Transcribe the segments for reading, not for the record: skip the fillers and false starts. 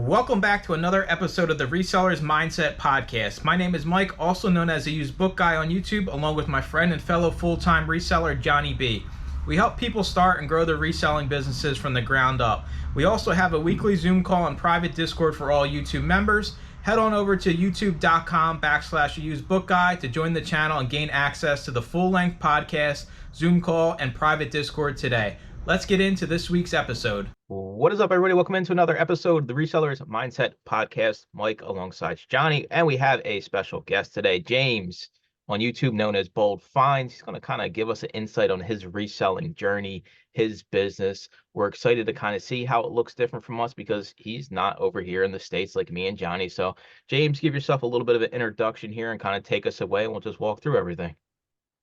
Welcome back to another episode of the Resellers Mindset Podcast. My name is Mike, also known as the Used Book Guy on YouTube, along with my friend and fellow full-time reseller, Johnny B. We help people start and grow their reselling businesses from the ground up. We also have a weekly Zoom call and private Discord for all YouTube members. Head on over to youtube.com/usedbookguy to join the channel and gain access to the full-length podcast, Zoom call, and private Discord today. Let's get into this week's episode. What is up, everybody? Welcome into another episode of the Resellers Mindset Podcast. Mike alongside Johnny, and we have a special guest today, James, on YouTube known as Bold Finds. He's going to kind of give us an insight on his reselling journey, his business. We're excited to kind of see how it looks different from us because he's not over here in the States like me and Johnny. So, James, give yourself a little bit of an introduction here and kind of take us away, and we'll just walk through everything.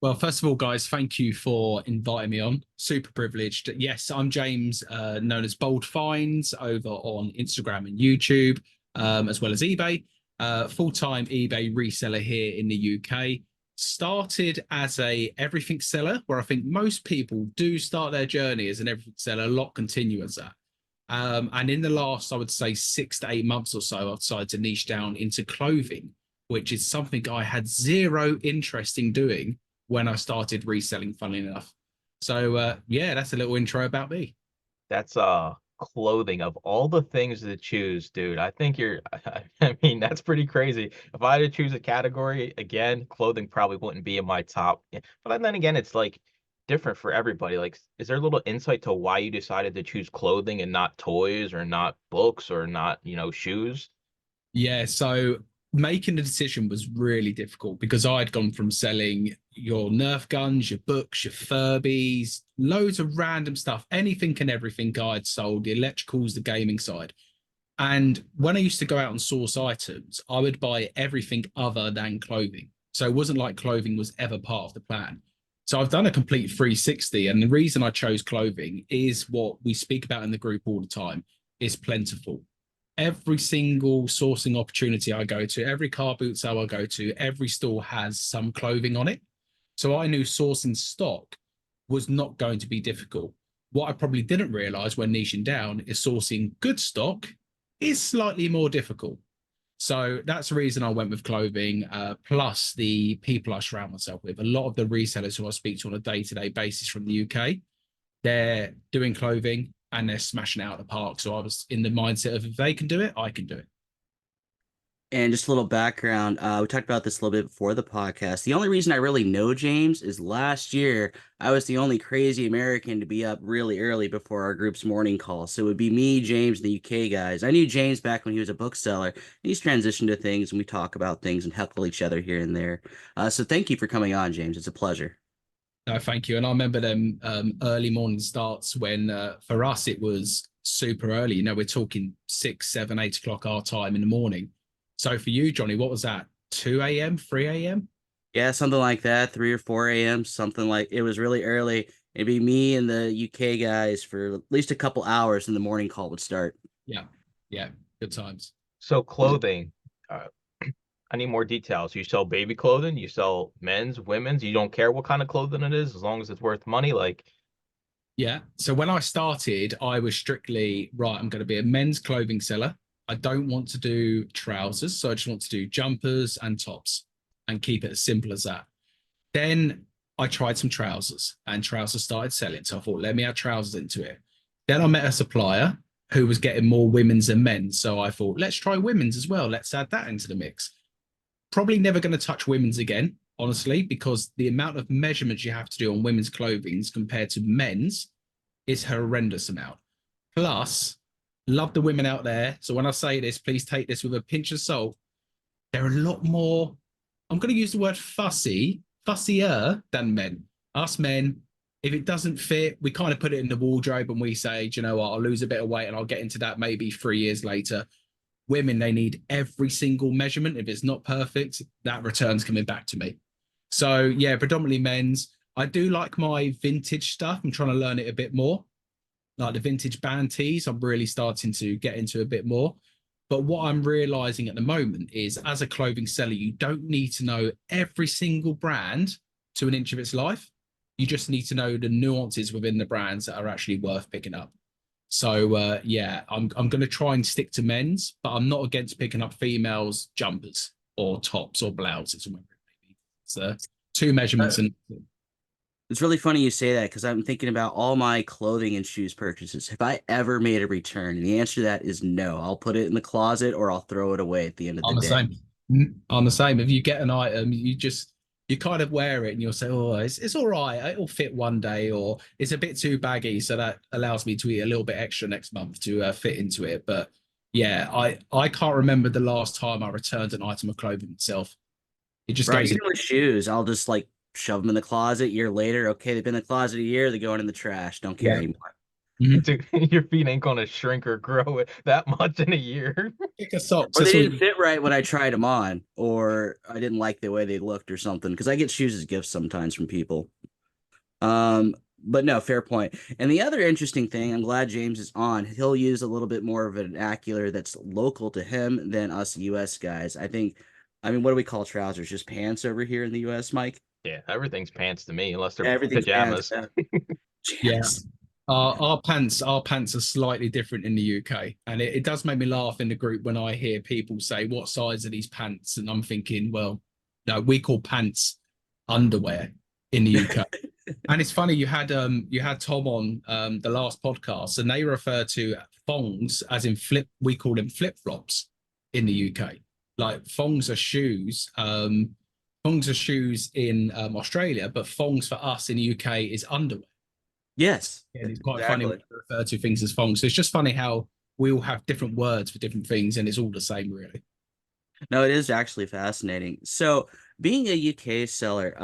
Well, first of all, guys, thank you for inviting me on. Super privileged. Yes, I'm James, known as Bold Finds over on Instagram and YouTube, as well as eBay. Full-time eBay reseller here in the UK. Started as a everything seller, where I think most people do start their journey as an everything seller. A lot continue as that. And in the last, I would say 6 to 8 months or so, I've decided to niche down into clothing, which is something I had zero interest in doing when I started reselling, funnily enough. So, yeah, that's a little intro about me. That's clothing. Of all the things to choose, dude, I think I mean, that's pretty crazy. If I had to choose a category, again, clothing probably wouldn't be in my top. But then again, it's like different for everybody. Like, is there a little insight to why you decided to choose clothing and not toys or not books or not, shoes? Yeah, so making the decision was really difficult because I'd gone from selling your Nerf guns, your books, your Furbies, loads of random stuff, anything and everything I'd sold, the electricals, the gaming side. And when I used to go out and source items, I would buy everything other than clothing. So it wasn't like clothing was ever part of the plan. So I've done a complete 360. And the reason I chose clothing is what we speak about in the group all the time, is plentiful. Every single sourcing opportunity I go to, every car boot sale I go to, every store has some clothing on it. So I knew sourcing stock was not going to be difficult. What I probably didn't realize when niching down is sourcing good stock is slightly more difficult. So that's the reason I went with clothing, plus the people I surround myself with. A lot of the resellers who I speak to on a day-to-day basis from the UK, they're doing clothing and they're smashing it out of the park. So I was in the mindset of if they can do it, I can do it. And just a little background, we talked about this a little bit before the podcast. The only reason I really know James is last year, I was the only crazy American to be up really early before our group's morning call. So it would be me, James, and the UK guys. I knew James back when he was a bookseller. He's transitioned to things, and we talk about things and heckle each other here and there. So thank you for coming on, James. It's a pleasure. No, thank you. And I remember them early morning starts when for us it was super early. We're talking 6, 7, 8 o'clock our time in the morning. So for you, Johnny, what was that? 2 a.m., 3 a.m.? Yeah, something like that, 3 or 4 a.m., something like it was really early. It'd be me and the UK guys for at least a couple hours, and the morning call would start. Yeah, yeah, good times. So clothing, I need more details. You sell baby clothing, you sell men's, women's, you don't care what kind of clothing it is, as long as it's worth money. Yeah. So when I started, I was strictly, right, I'm going to be a men's clothing seller. I don't want to do trousers. So I just want to do jumpers and tops and keep it as simple as that. Then I tried some trousers and trousers started selling. So I thought, let me add trousers into it. Then I met a supplier who was getting more women's than men's. So I thought, let's try women's as well. Let's add that into the mix. Probably never going to touch women's again, honestly, because the amount of measurements you have to do on women's clothing compared to men's is horrendous amount. Plus, love the women out there. So when I say this, please take this with a pinch of salt. They're a lot more, I'm going to use the word fussier than men. Us men, if it doesn't fit, we kind of put it in the wardrobe and we say, do you know what, I'll lose a bit of weight and I'll get into that maybe 3 years later. Women, they need every single measurement. If it's not perfect, that return's coming back to me. So yeah, predominantly men's. I do like my vintage stuff. I'm trying to learn it a bit more. Like the vintage band tees, I'm really starting to get into a bit more. But what I'm realizing at the moment is as a clothing seller, you don't need to know every single brand to an inch of its life. You just need to know the nuances within the brands that are actually worth picking up. So yeah, I'm going to try and stick to men's, but I'm not against picking up females jumpers or tops or blouses or whatever it may be. So two measurements and It's really funny you say that because I'm thinking about all my clothing and shoes purchases. Have I ever made a return? And the answer to that is no. I'll put it in the closet or I'll throw it away at the end of the I'm the day. same. I'm the same. If you get an item, you kind of wear it and you'll say, oh, it's all right. It'll fit one day, or it's a bit too baggy. So that allows me to eat a little bit extra next month to fit into it. But yeah, I can't remember the last time I returned an item of clothing itself. It just Right, goes in. even with shoes, I'll just like shove them in the closet. Year later, okay, they've been in the closet a year. They're going in the trash. Don't care Yeah. anymore. Your feet ain't gonna shrink or grow that much in a year. Pick a socks. Or they That's all didn't fit right when I tried them on, or I didn't like the way they looked or something. Because I get shoes as gifts sometimes from people. Um, but no, fair point. And the other interesting thing, I'm glad James is on. He'll use a little bit more of an vernacular that's local to him than us US guys. I mean, what do we call trousers? Just pants over here in the US, Mike? Yeah, everything's pants to me, unless they're Everything's pants. pajamas. Yeah. Yes. Our pants are slightly different in the UK, and it does make me laugh in the group when I hear people say, "What size are these pants?" And I'm thinking, well, no, we call pants underwear in the UK. And it's funny you had Tom on the last podcast, and they refer to thongs as in flip. We call them flip flops in the UK. Like thongs are shoes. Thongs are shoes in Australia, but thongs for us in the UK is underwear. Yes. And it's quite funny when Exactly. we refer to things as thongs. So it's just funny how we all have different words for different things, and it's all the same, really. No, it is actually fascinating. So, being a UK seller,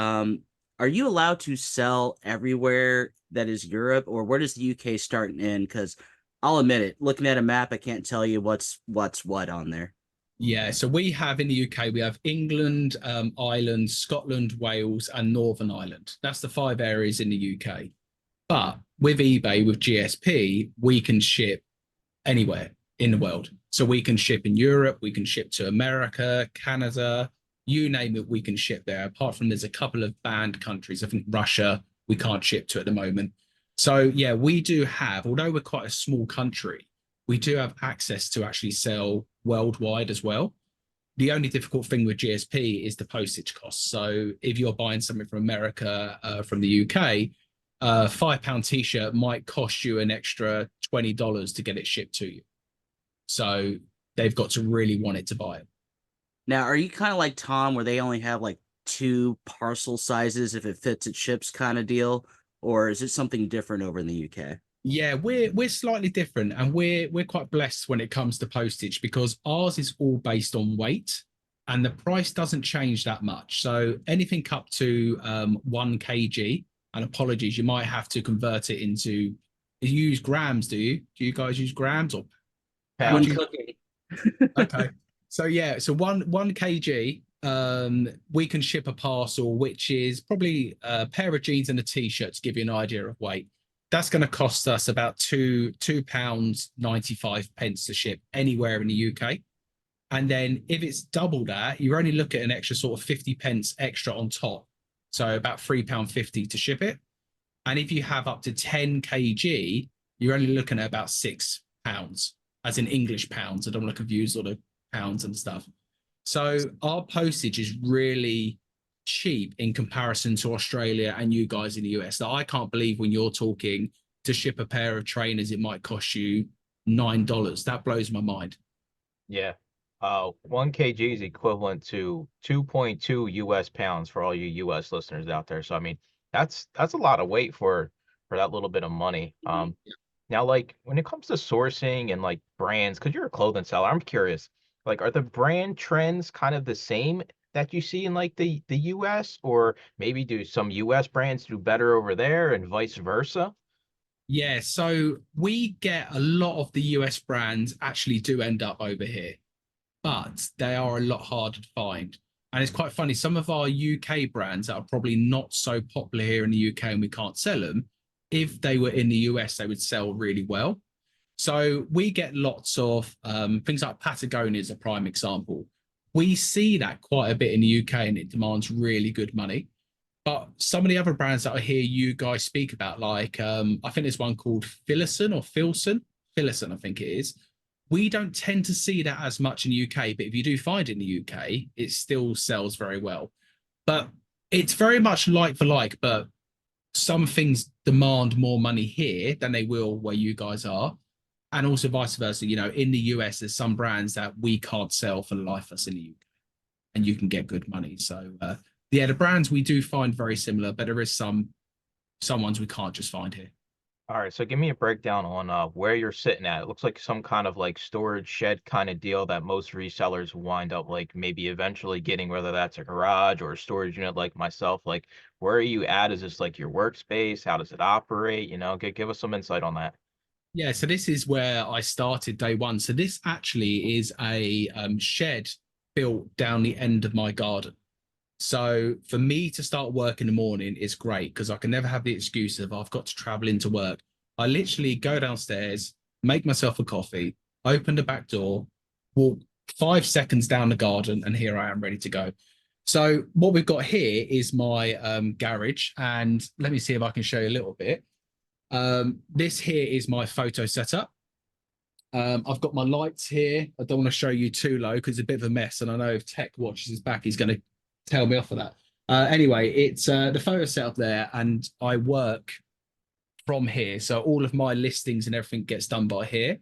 are you allowed to sell everywhere that is Europe, or where does the UK start and end? Because I'll admit it, looking at a map, I can't tell you what's what on there. Yeah, so we have in the UK, we have England, Ireland, Scotland, Wales, and Northern Ireland. That's the 5 areas in the UK. But with eBay, with GSP, we can ship anywhere in the world. So we can ship in Europe, we can ship to America, Canada, you name it, we can ship there. Apart from there's a couple of banned countries. I think Russia, we can't ship to at the moment. So yeah, we do have, although we're quite a small country, we do have access to actually sell worldwide as well. The only difficult thing with GSP is the postage costs. So if you're buying something from America, from the UK, £5 t-shirt might cost you an extra $20 to get it shipped to you. So they've got to really want it to buy it. Now, are you kind of like Tom, where they only have like 2 parcel sizes if it fits, it ships kind of deal, or is it something different over in the UK? Yeah, we're slightly different, and we're quite blessed when it comes to postage because ours is all based on weight, and the price doesn't change that much. So anything up to 1 kg, and apologies, you might have to convert it into. You use grams, do you? Do you guys use grams or When Pounds. cooking. Okay. So yeah, so one kg, we can ship a parcel, which is probably a pair of jeans and a t-shirt to give you an idea of weight. That's going to cost us about £2 95 pence to ship anywhere in the UK. And then if it's double that, you're only looking at an extra sort of 50 pence extra on top. So about £3.50 to ship it. And if you have up to 10 kg, you're only looking at about £6, as in English pounds. I don't want to confuse all the pounds and stuff. So our postage is really cheap in comparison to Australia and you guys in the US. That I can't believe when you're talking to ship a pair of trainers, it might cost you $9. That blows my mind. Yeah. 1 kg is equivalent to 2.2 US pounds for all you US listeners out there. So I mean, that's a lot of weight for that little bit of money. Now, like when it comes to sourcing and like brands, because you're a clothing seller, I'm curious, like are the brand trends kind of the same that you see in like the US, or maybe do some US brands do better over there and vice versa? Yeah, so we get a lot of the US brands actually do end up over here, but they are a lot harder to find. And it's quite funny. Some of our UK brands that are probably not so popular here in the UK and we can't sell them, if they were in the US, they would sell really well. So we get lots of things like Patagonia is a prime example. We see that quite a bit in the UK and it demands really good money. But some of the other brands that I hear you guys speak about, like I think there's one called Filson or Filson. Phillison, I think it is. We don't tend to see that as much in the UK, but if you do find it in the UK, it still sells very well. But it's very much like for like, but some things demand more money here than they will where you guys are. And also vice versa. You know, in the US, there's some brands that we can't sell for the life of us in the UK, and you can get good money. So yeah, the brands we do find very similar, but there is some ones we can't just find here. All right, so give me a breakdown on where you're sitting at. It looks like some kind of like storage shed kind of deal that most resellers wind up like maybe eventually getting, whether that's a garage or a storage unit like myself. Like, where are you at? Is this like your workspace? How does it operate? You know, give us some insight on that. Yeah, so this is where I started day one. So this actually is a shed built down the end of my garden. So for me to start work in the morning is great because I can never have the excuse of I've got to travel into work. I literally go downstairs, make myself a coffee, open the back door, walk 5 seconds down the garden, and here I am ready to go. So what we've got here is my garage, and let me see if I can show you a little bit. This here is my photo setup. I've got my lights here. I don't want to show you too low because it's a bit of a mess, and I know if Tech watches his back, he's going to tell me off for that. Anyway, it's the photo setup there, and I work from here. So all of my listings and everything gets done by here.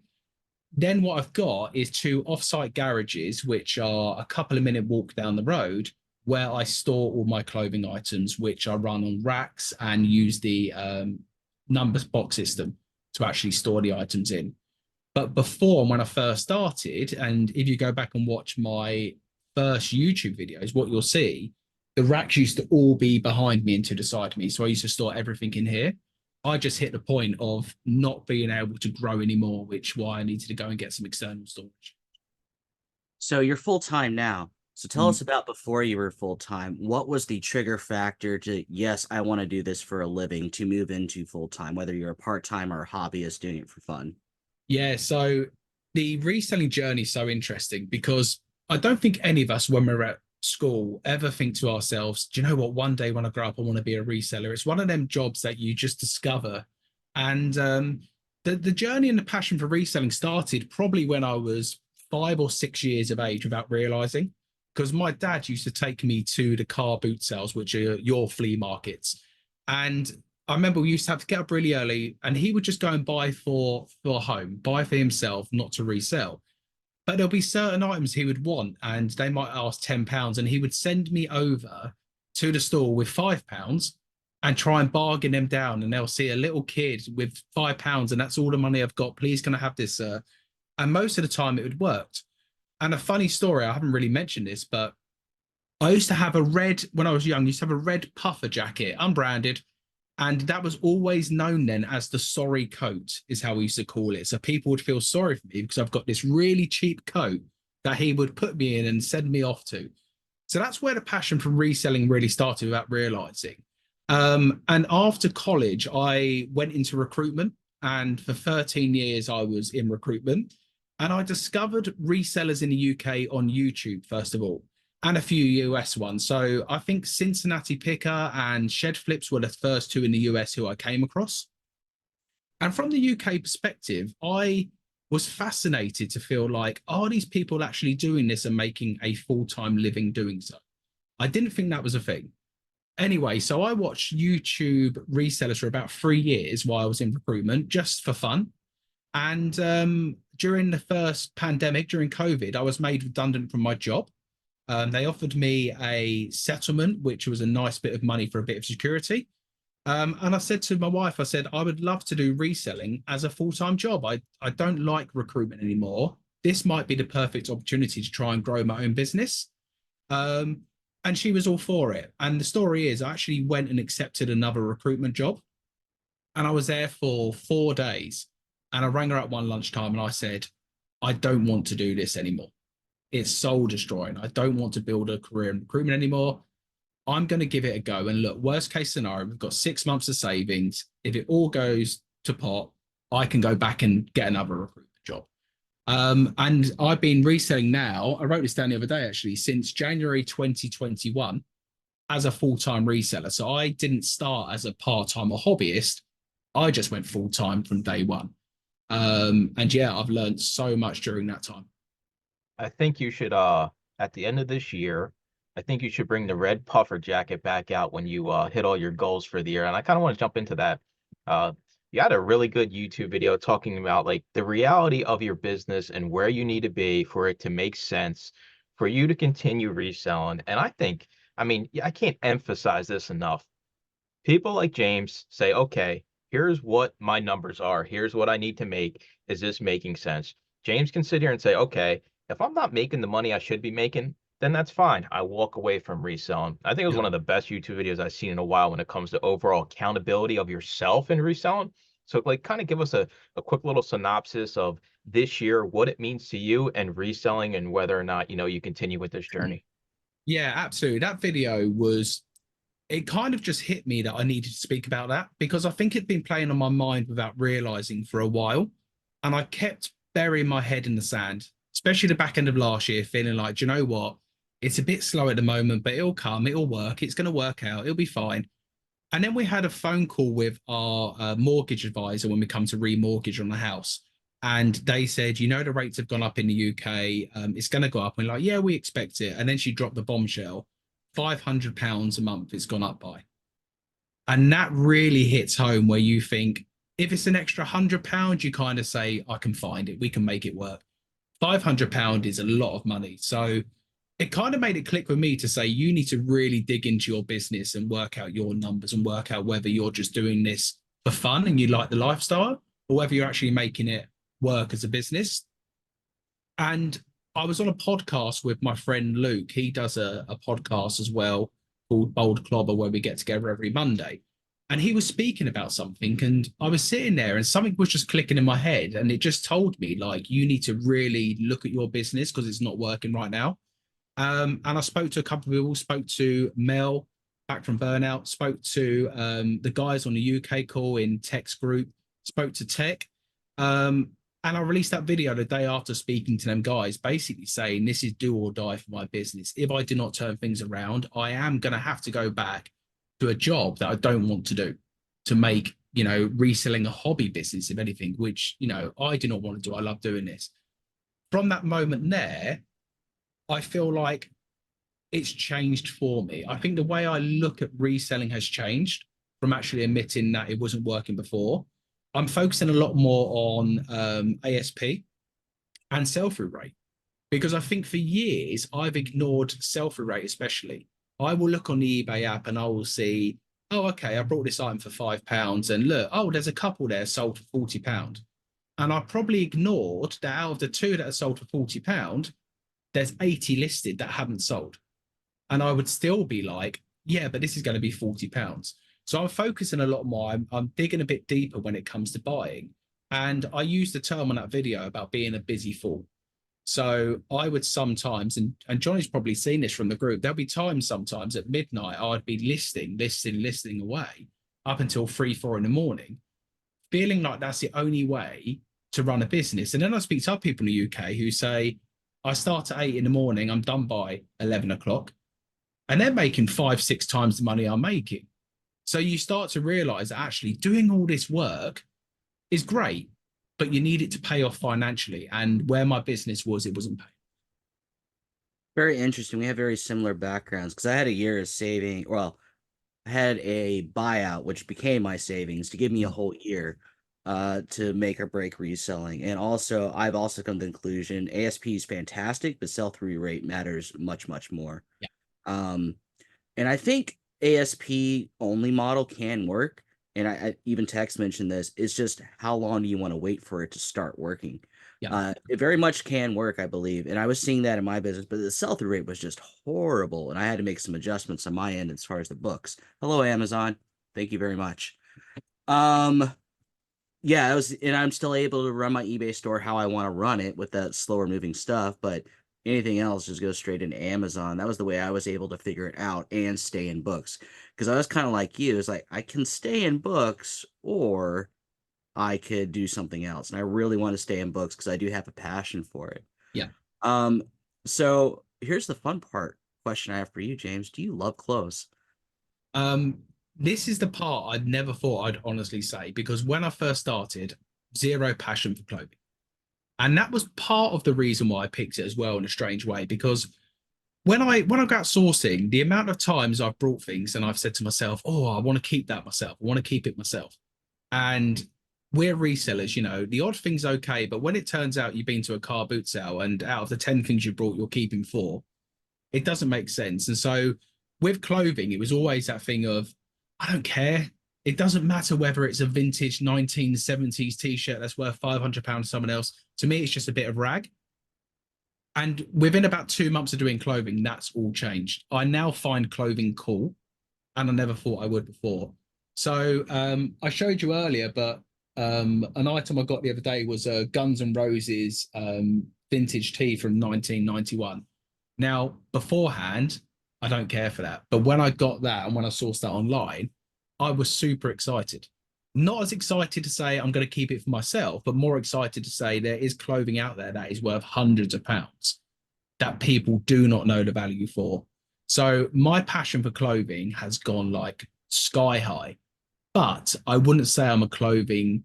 Then what I've got is 2 offsite garages, which are a couple of minute walk down the road, where I store all my clothing items, which I run on racks and use the numbers box system to actually store the items in. But before, when I first started, and if you go back and watch my first YouTube videos, what you'll see, the racks used to all be behind me and to the side of me. So I used to store everything in here. I just hit the point of not being able to grow anymore, which why I needed to go and get some external storage. So you're full time now. So tell us about before you were full time. What was the trigger factor to, yes, I want to do this for a living, to move into full time, whether you're a part time or a hobbyist doing it for fun? Yeah, so the reselling journey is so interesting because I don't think any of us, when we're at school, ever think to ourselves, do you know what? One day when I grow up, I want to be a reseller. It's one of them jobs that you just discover. And the journey and the passion for reselling started probably when I was 5 or 6 years of age without realizing, because my dad used to take me to the car boot sales, which are your flea markets. And I remember we used to have to get up really early, and he would just go and buy for home, buy for himself, not to resell. But there'll be certain items he would want, and they might ask £10, and he would send me over to the store with £5 and try and bargain them down. And they'll see a little kid with £5, and that's all the money I've got. Please, can I have this, sir? And most of the time it would work. And a funny story, I haven't really mentioned this, but I used to have when I was young, I used to have a red puffer jacket, unbranded. And that was always known then as the sorry coat, is how we used to call it. So people would feel sorry for me because I've got this really cheap coat that he would put me in and send me off to. So that's where the passion for reselling really started without realizing. And after college, I went into recruitment. And for 13 years, I was in recruitment. And I discovered resellers in the UK on YouTube, first of all, and a few US ones. So I think Cincinnati Picker and Shed Flips were the first 2 in the US who I came across. And from the UK perspective, I was fascinated to feel like, are these people actually doing this and making a full-time living doing so? I didn't think that was a thing. Anyway, so I watched YouTube resellers for about 3 years while I was in recruitment, just for fun. And during the first pandemic, during COVID, I was made redundant from my job. They offered me a settlement, which was a nice bit of money for a bit of security. And I said to my wife, I said, I would love to do reselling as a full-time job. I don't like recruitment anymore. This might be the perfect opportunity to try and grow my own business. And she was all for it. And the story is I actually went and accepted another recruitment job. And I was there for 4 days. And I rang her at one lunchtime and I said, I don't want to do this anymore. It's soul destroying. I don't want to build a career in recruitment anymore. I'm going to give it a go. And look, worst case scenario, we've got 6 months of savings. If it all goes to pot, I can go back and get another recruitment job. And I've been reselling now. I wrote this down the other day, actually, since January 2021 as a full-time reseller. So I didn't start as a part-time or hobbyist. I just went full-time from day one. And yeah, I've learned so much during that time. I think you should at the end of this year, I think you should bring the red puffer jacket back out when you hit all your goals for the year. And I kind of want to jump into that. Uh you had a really good YouTube video talking about like the reality of your business and where you need to be for it to make sense for you to continue reselling. And I think, I mean, I can't emphasize this enough. People like James say, okay, here's what my numbers are. Here's what I need to make. Is this making sense? James can sit here and say, okay, if I'm not making the money I should be making, then that's fine. I walk away from reselling. I think it was Yeah. one of the best YouTube videos I've seen in a while when it comes to overall accountability of yourself in reselling. So like kind of give us a quick little synopsis of this year, what it means to you and reselling and whether or not, you continue with this journey. Yeah, absolutely. That video was, it kind of just hit me that I needed to speak about that because I think it'd been playing on my mind without realizing for a while. And I kept burying my head in the sand, especially the back end of last year, feeling like, do you know what? It's a bit slow at the moment, but it'll come, it'll work, it's going to work out, it'll be fine. And then we had a phone call with our mortgage advisor when we come to remortgage on the house. And they said, the rates have gone up in the UK. It's going to go up. And we're like, yeah, we expect it. And then she dropped the bombshell. £500 a month it's gone up by. And that really hits home where you think, if it's an extra £100, you kind of say, I can find it. We can make it work. £500 is a lot of money. So it kind of made it click with me to say, you need to really dig into your business and work out your numbers and work out whether you're just doing this for fun and you like the lifestyle or whether you're actually making it work as a business. And I was on a podcast with my friend Luke. He does a podcast as well called Bold Clobber, where we get together every Monday. And he was speaking about something, and I was sitting there, and something was just clicking in my head, and it just told me, like, you need to really look at your business because it's not working right now. And I spoke to a couple of people, spoke to Mel back from Burnout, spoke to the guys on the UK call in Tech's group, spoke to Tech. And I released that video the day after speaking to them guys, basically saying this is do or die for my business. If I do not turn things around, I am going to have to go back to a job that I don't want to do to make, reselling a hobby business, if anything, which, I do not want to do. I love doing this. From that moment there, I feel like it's changed for me. I think the way I look at reselling has changed from actually admitting that it wasn't working before. I'm focusing a lot more on ASP and sell-through rate because I think for years I've ignored sell-through rate, especially. I will look on the eBay app and I will see, oh, okay, I brought this item for £5 and look, oh, there's a couple there sold for £40. And I probably ignored that out of the two that are sold for £40, there's 80 listed that haven't sold. And I would still be like, yeah, but this is going to be £40. So I'm focusing a lot more. I'm digging a bit deeper when it comes to buying. And I used the term on that video about being a busy fool. So I would sometimes, and Johnny's probably seen this from the group, there'll be times sometimes at midnight, I'd be listing away up until 3, 4 in the morning, feeling like that's the only way to run a business. And then I speak to other people in the UK who say, I start at 8 in the morning, I'm done by 11 o'clock. And they're making 5, 6 times the money I'm making. So you start to realize that actually doing all this work is great, but you need it to pay off financially. And where my business was, it wasn't paying. Very interesting. We have very similar backgrounds because I had a year of saving. Well, I had a buyout, which became my savings to give me a whole year to make or break reselling. And also, I've also come to the conclusion ASP is fantastic, but sell-through rate matters much, much more. Yeah. And I think ASP only model can work. And I even Tex mentioned this. It's just how long do you want to wait for it to start working? Yeah. It very much can work, I believe. And I was seeing that in my business, but the sell-through rate was just horrible. And I had to make some adjustments on my end as far as the books. Hello, Amazon. Thank you very much. Yeah, and I'm still able to run my eBay store how I want to run it with that slower moving stuff, but anything else just goes straight into Amazon. That was the way I was able to figure it out and stay in books. Because I was kind of like you, it's like I can stay in books or I could do something else. And I really want to stay in books because I do have a passion for it. Yeah. So here's the fun question I have for you, James. Do you love clothes? This is the part I'd never thought I'd honestly say, because when I first started, zero passion for clothing. And that was part of the reason why I picked it as well in a strange way, because when I go out sourcing, the amount of times I've brought things and I've said to myself, oh, I want to keep that myself. I want to keep it myself. And we're resellers, you know, the odd thing's okay. But when it turns out you've been to a car boot sale and out of the 10 things you brought, you're keeping 4, it doesn't make sense. And so with clothing, it was always that thing of, I don't care. It doesn't matter whether it's a vintage 1970s t-shirt that's worth £500 to someone else. To me, it's just a bit of rag. And within about 2 months of doing clothing, that's all changed. I now find clothing cool, and I never thought I would before. So I showed you earlier, but an item I got the other day was a Guns N' Roses vintage tee from 1991. Now, beforehand, I don't care for that. But when I got that and when I sourced that online, I was super excited. Not as excited to say I'm going to keep it for myself, but more excited to say there is clothing out there that is worth hundreds of pounds that people do not know the value for. So my passion for clothing has gone like sky high, but I wouldn't say I'm a clothing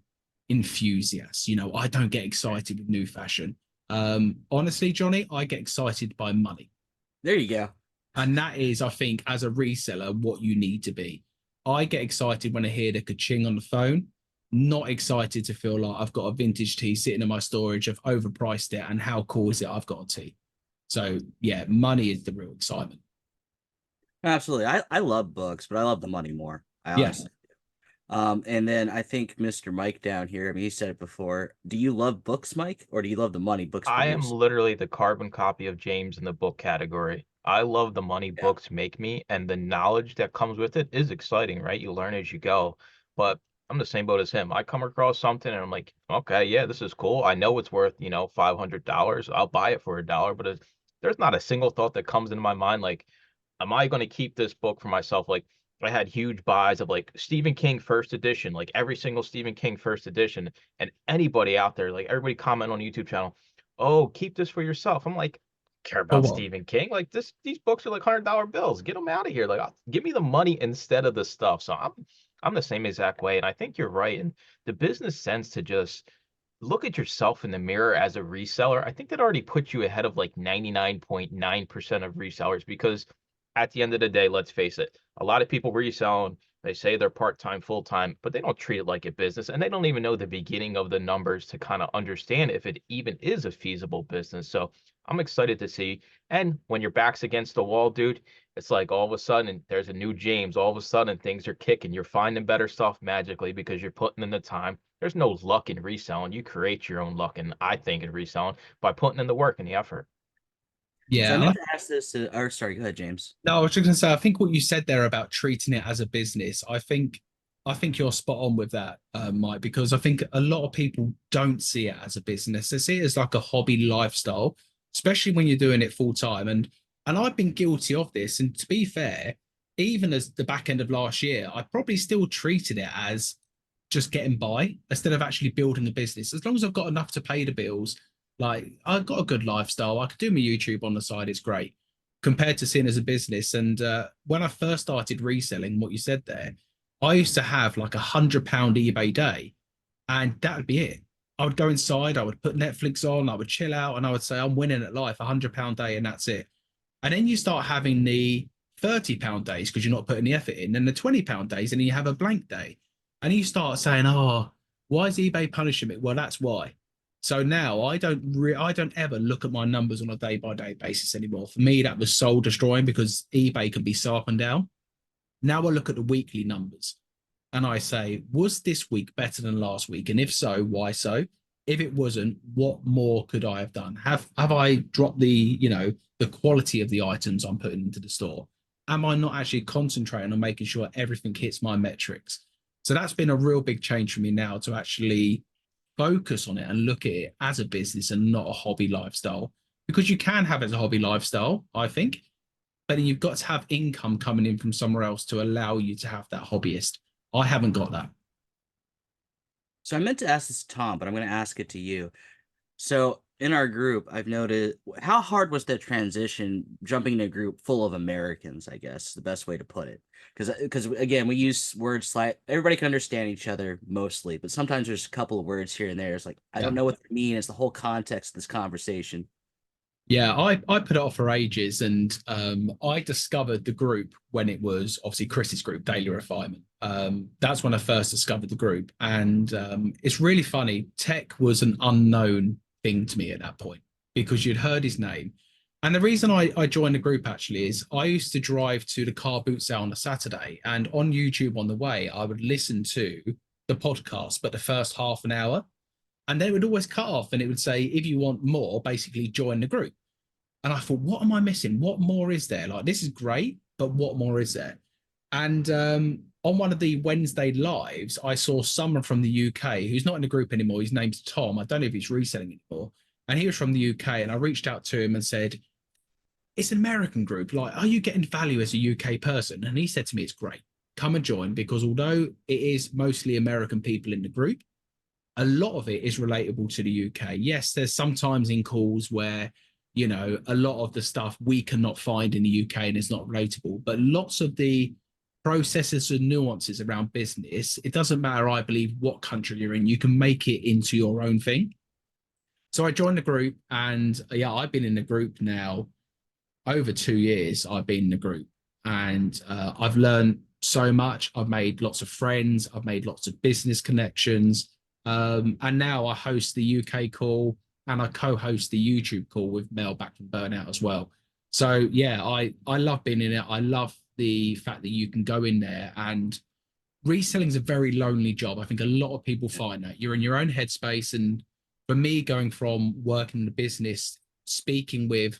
enthusiast. You know, I don't get excited with new fashion. Honestly, Johnny, I get excited by money. There you go. And that is, I think, as a reseller, what you need to be. I get excited when I hear the ka-ching on the phone, not excited to feel like I've got a vintage tee sitting in my storage, I've overpriced it, and how cool is it I've got a tee. So, yeah, money is the real excitement. Absolutely. I love books, but I love the money more. I honestly do. And then I think Mr. Mike down here, I mean, he said it before. Do you love books, Mike, or do you love the money books I am produce? literally the carbon copy of James in the book category. I love the money Yeah. books make me, and the knowledge that comes with it is exciting, right? You learn as you go. But I'm the same boat as him. I come across something and I'm like, okay, yeah, this is cool. I know it's worth, $500. I'll buy it for $1, but there's not a single thought that comes into my mind like, am I going to keep this book for myself? Like, I had huge buys of like Stephen King first edition, like every single Stephen King first edition, and anybody out there, like everybody comment on the YouTube channel, oh, keep this for yourself. I'm like, care For about what? Stephen King? Like these books are like $100 bills. Get them out of here. Like, give me the money instead of the stuff. So I'm the same exact way, and I think you're right. And the business sense to just look at yourself in the mirror as a reseller, I think that already puts you ahead of like 99.9% of resellers, because at the end of the day, let's face it, a lot of people reselling, they say they're part-time, full-time, but they don't treat it like a business, and they don't even know the beginning of the numbers to kind of understand if it even is a feasible business. So I'm excited to see. And when your back's against the wall, dude, it's like all of a sudden there's a new James. All of a sudden things are kicking. You're finding better stuff magically because you're putting in the time. There's no luck in reselling. You create your own luck, and I think in reselling by putting in the work and the effort. So I Yeah. meant to ask this or sorry, go ahead, James. No, I was just going to say, I think what you said there about treating it as a business, I think you're spot on with that, Mike, because I think a lot of people don't see it as a business. They see it as like a hobby lifestyle, especially when you're doing it full time. And I've been guilty of this. And to be fair, even as the back end of last year, I probably still treated it as just getting by instead of actually building a business. As long as I've got enough to pay the bills, like I've got a good lifestyle, I could do my YouTube on the side, it's great compared to seeing as a business. And when I first started reselling, what you said there, I used to have like £100 eBay day, and that would be it. I would go inside, I would put Netflix on, I would chill out, and I would say, I'm winning at life, £100 day, and that's it. And then you start having the £30 days because you're not putting the effort in, and the £20 days, and then you have a blank day. And you start saying, oh, why is eBay punishing me? Well, that's why. So now I don't ever look at my numbers on a day by day basis anymore. For me, that was soul destroying because eBay can be so up and down. Now I look at the weekly numbers and I say, was this week better than last week? And if so, why so? If it wasn't, what more could I have done? Have I dropped the quality of the items I'm putting into the store? Am I not actually concentrating on making sure everything hits my metrics? So that's been a real big change for me now to actually focus on it and look at it as a business and not a hobby lifestyle. Because you can have it as a hobby lifestyle, I think, but then you've got to have income coming in from somewhere else to allow you to have that hobbyist. I haven't got that. So I meant to ask this to Tom, but I'm going to ask it to you. So in our group, I've noted how hard was that transition jumping in a group full of Americans, I guess, the best way to put it. Because again, we use words like everybody can understand each other mostly, but sometimes there's a couple of words here and there. It's like, I Yeah. don't know what they mean. It's the whole context of this conversation. Yeah, I put it off for ages, and I discovered the group when it was obviously Chris's group, Daily Refinement. That's when I first discovered the group, and it's really funny. Tech was an unknown thing to me at that point because you'd heard his name. And the reason I joined the group actually is I used to drive to the car boot sale on a Saturday, and on YouTube on the way, I would listen to the podcast, but the first half an hour, and then it would always cut off and it would say, if you want more, basically join the group. And I thought, what am I missing? What more is there? Like, this is great, but what more is there? And on one of the Wednesday lives, I saw someone from the UK who's not in the group anymore. His name's Tom. I don't know if he's reselling anymore. And he was from the UK. And I reached out to him and said, it's an American group. Like, are you getting value as a UK person? And he said to me, it's great. Come and join, because although it is mostly American people in the group, a lot of it is relatable to the UK. Yes, there's sometimes in calls where, you know, a lot of the stuff we cannot find in the UK and is not relatable, but lots of the processes and nuances around business, it doesn't matter, I believe, what country you're in, you can make it into your own thing. So I joined the group, and yeah, I've been in the group now over 2 years. I've been in the group, and I've learned so much. I've made lots of friends. I've made lots of business connections. And now I host the UK call, and I co-host the YouTube call with Mel back from Burnout as well. So yeah, I love being in it. I love the fact that you can go in there, and reselling is a very lonely job. I think a lot of people find that you're in your own headspace. And for me, going from working in the business, speaking with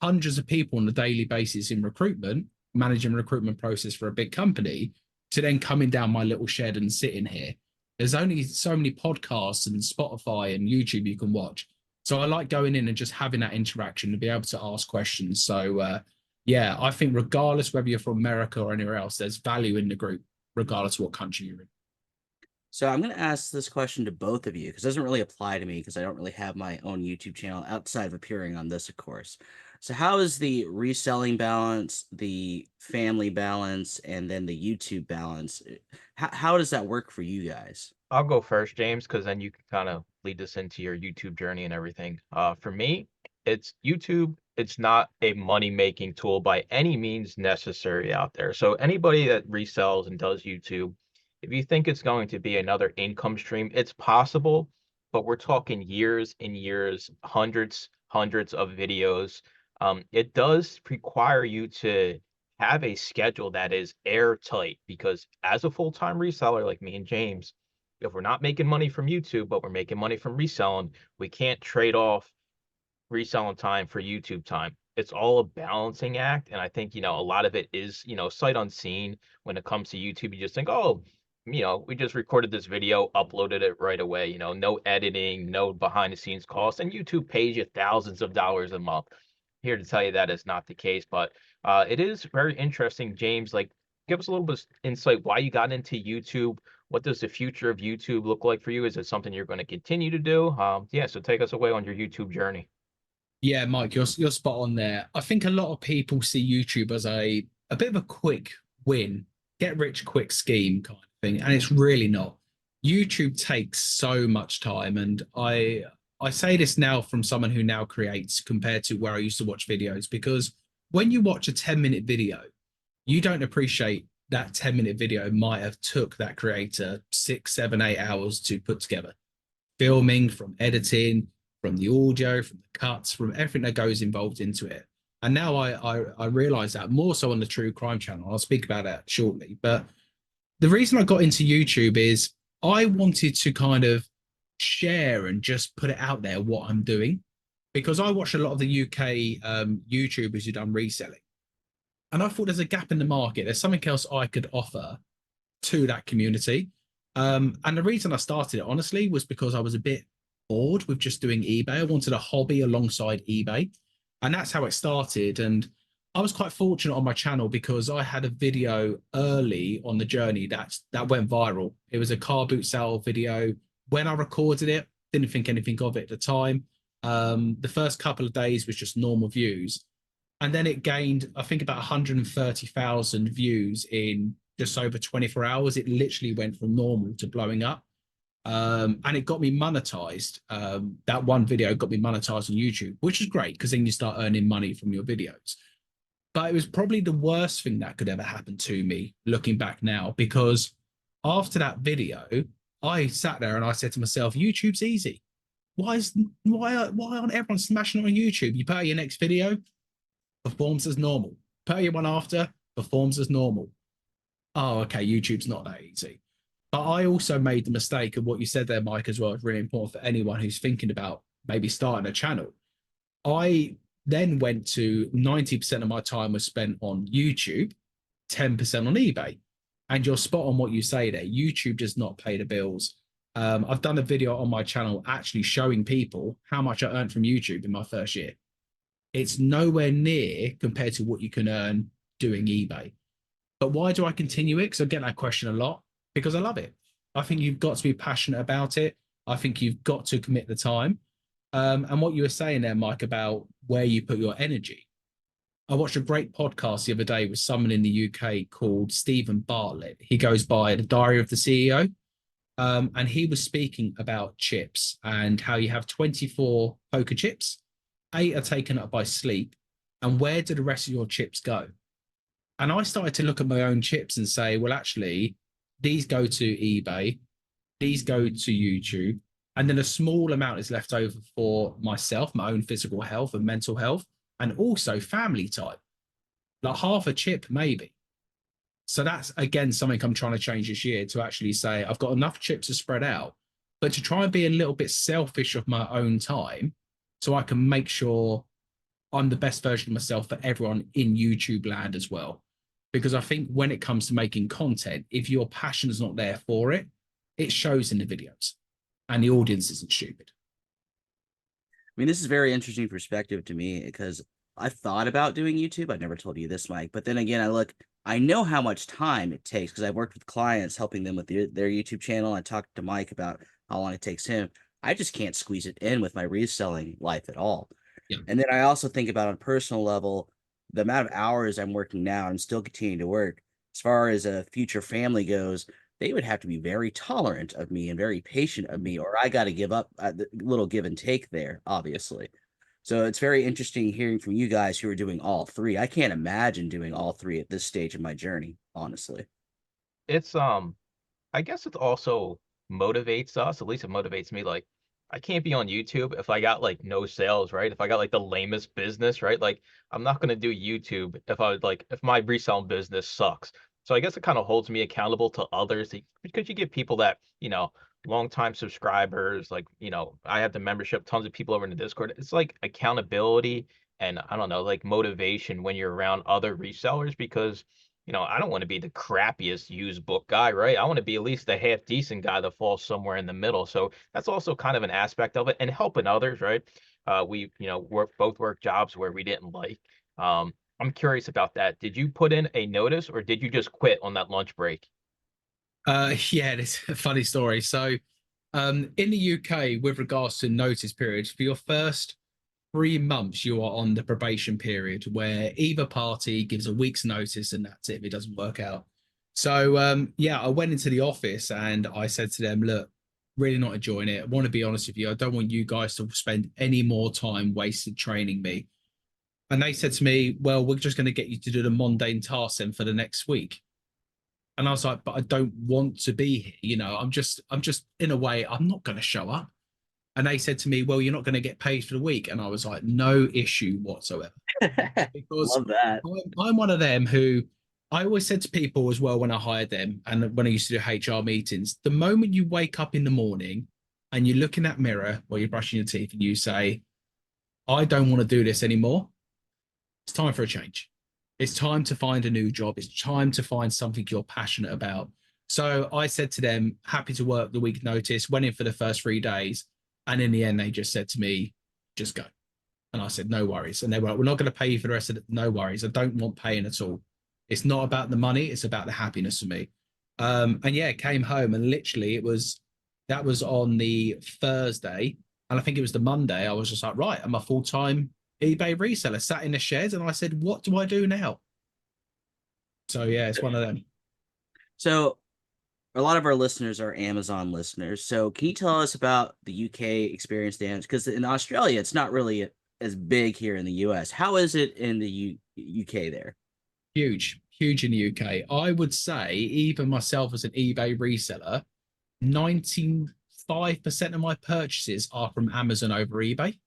hundreds of people on a daily basis in recruitment, managing a recruitment process for a big company, to then coming down my little shed and sitting here. There's only so many podcasts and Spotify and YouTube you can watch. So I like going in and just having that interaction to be able to ask questions. So yeah, I think regardless whether you're from America or anywhere else, there's value in the group, regardless of what country you're in. So I'm going to ask this question to both of you because it doesn't really apply to me because I don't really have my own YouTube channel outside of appearing on this, of course. So how is the reselling balance, the family balance, and then the YouTube balance? How does that work for you guys? I'll go first, James, because then you can kind of lead us into your YouTube journey and everything. For me, it's YouTube. It's not a money-making tool by any means necessary out there. So anybody that resells and does YouTube, if you think it's going to be another income stream, it's possible, but we're talking years and years, hundreds of videos. It does require you to have a schedule that is airtight, because as a full-time reseller like me and James, if we're not making money from YouTube, but we're making money from reselling, we can't trade off reselling time for YouTube time. It's all a balancing act. And I think, a lot of it is, sight unseen when it comes to YouTube. You just think, oh, we just recorded this video, uploaded it right away, no editing, no behind the scenes costs. And YouTube pays you thousands of dollars a month. Here to tell you that is not the case, but it is very interesting, James. Like, give us a little bit of insight why you got into YouTube. What does the future of YouTube look like for you? Is it something you're going to continue to do? Yeah, so take us away on your YouTube journey. Yeah, Mike, you're spot on there. I think a lot of people see YouTube as a bit of a quick win, get rich quick scheme kind of thing, and it's really not. YouTube takes so much time, and I say this now from someone who now creates compared to where I used to watch videos, because when you watch a 10-minute video, you don't appreciate that 10-minute video might have took that creator 6, 7, 8 hours to put together. Filming, from editing, from the audio, from the cuts, from everything that goes involved into it. And now I realize that more so on the True Crime channel. I'll speak about that shortly. But the reason I got into YouTube is I wanted to kind of share and just put it out there what I'm doing, because I watch a lot of the UK YouTubers who done reselling. And I thought there's a gap in the market. There's something else I could offer to that community. And the reason I started it, honestly, was because I was a bit bored with just doing eBay. I wanted a hobby alongside eBay. And that's how it started. And I was quite fortunate on my channel because I had a video early on the journey that went viral. It was a car boot sale video. When I recorded it, didn't think anything of it at the time. The first couple of days was just normal views. And then it gained, I think, about 130,000 views in just over 24 hours. It literally went from normal to blowing up. And it got me monetized. That one video got me monetized on YouTube, which is great because then you start earning money from your videos. But it was probably the worst thing that could ever happen to me looking back now, because after that video, I sat there and I said to myself, YouTube's easy. Why aren't everyone smashing on YouTube? You put out your next video, performs as normal. Put out your one after, performs as normal. Oh, okay, YouTube's not that easy. But I also made the mistake of what you said there, Mike, as well. It's really important for anyone who's thinking about maybe starting a channel. I then went to 90% of my time was spent on YouTube, 10% on eBay. And you're spot on what you say there. YouTube does not pay the bills. I've done a video on my channel actually showing people how much I earned from YouTube in my first year. It's nowhere near compared to what you can earn doing eBay. But why do I continue it? Because I get that question a lot. Because I love it. I think you've got to be passionate about it. I think you've got to commit the time. And what you were saying there, Mike, about where you put your energy. I watched a great podcast the other day with someone in the UK called Stephen Bartlett. He goes by The Diary of the CEO. And he was speaking about chips and how you have 24 poker chips. 8 are taken up by sleep. And where do the rest of your chips go? And I started to look at my own chips and say, well, actually, these go to eBay, these go to YouTube, and then a small amount is left over for myself, my own physical health and mental health, and also family time, like half a chip maybe. So that's, again, something I'm trying to change this year, to actually say I've got enough chips to spread out, but to try and be a little bit selfish of my own time so I can make sure I'm the best version of myself for everyone in YouTube land as well. Because I think when it comes to making content, if your passion is not there for it, it shows in the videos and the audience isn't stupid. I mean, this is a very interesting perspective to me because I've thought about doing YouTube. I've never told you this, Mike. But then again, I know how much time it takes because I've worked with clients helping them with their YouTube channel. I talked to Mike about how long it takes him. I just can't squeeze it in with my reselling life at all. Yeah. And then I also think about on a personal level, the amount of hours I'm working now, I'm still continuing to work. As far as a future family goes, they would have to be very tolerant of me and very patient of me, or I got to give up a little give and take there, obviously. So it's very interesting hearing from you guys who are doing all three. I can't imagine doing all three at this stage of my journey, honestly. It's I guess it also motivates us, at least it motivates me. Like, I can't be on YouTube if I got like no sales, right? If I got like the lamest business, right? Like, I'm not gonna do YouTube if my reselling business sucks. So I guess it kind of holds me accountable to others because you get people that, longtime subscribers, like, I have the membership, tons of people over in the Discord. It's like accountability and I don't know, like motivation when you're around other resellers because I don't want to be the crappiest used book guy, right? I want to be at least a half decent guy that falls somewhere in the middle. So that's also kind of an aspect of it and helping others, right? We, work jobs where we didn't like. I'm curious about that. Did you put in a notice or did you just quit on that lunch break? Yeah, it's a funny story. So in the UK, with regards to notice periods, for your first 3 months, you are on the probation period where either party gives a week's notice and that's it if it doesn't work out. So yeah, I went into the office and I said to them, look, really not enjoying it. I want to be honest with you. I don't want you guys to spend any more time wasted training me. And they said to me, well, we're just going to get you to do the mundane tasks then for the next week. And I was like, but I don't want to be here. I'm just in a way, I'm not going to show up. And they said to me, well, you're not going to get paid for the week. And I was like, no issue whatsoever. Because Love that. I'm one of them who I always said to people as well when I hired them and when I used to do HR meetings, the moment you wake up in the morning and you look in that mirror while you're brushing your teeth and you say, I don't want to do this anymore, it's time for a change. It's time to find a new job. It's time to find something you're passionate about. So I said to them, happy to work the week notice, went in for the first 3 days. And in the end, they just said to me, just go. And I said, no worries. And they were like, we're not going to pay you for the rest of it. No worries. I don't want paying at all. It's not about the money. It's about the happiness for me. And yeah, came home and literally that was on the Thursday. And I think it was the Monday, I was just like, right, I'm a full-time eBay reseller, sat in the shed, and I said, what do I do now? So yeah, it's one of them. So a lot of our listeners are Amazon listeners. So can you tell us about the UK experience, Dan? Because in Australia, it's not really as big here in the US. How is it in the UK there? Huge, huge in the UK. I would say, even myself as an eBay reseller, 95% of my purchases are from Amazon over eBay.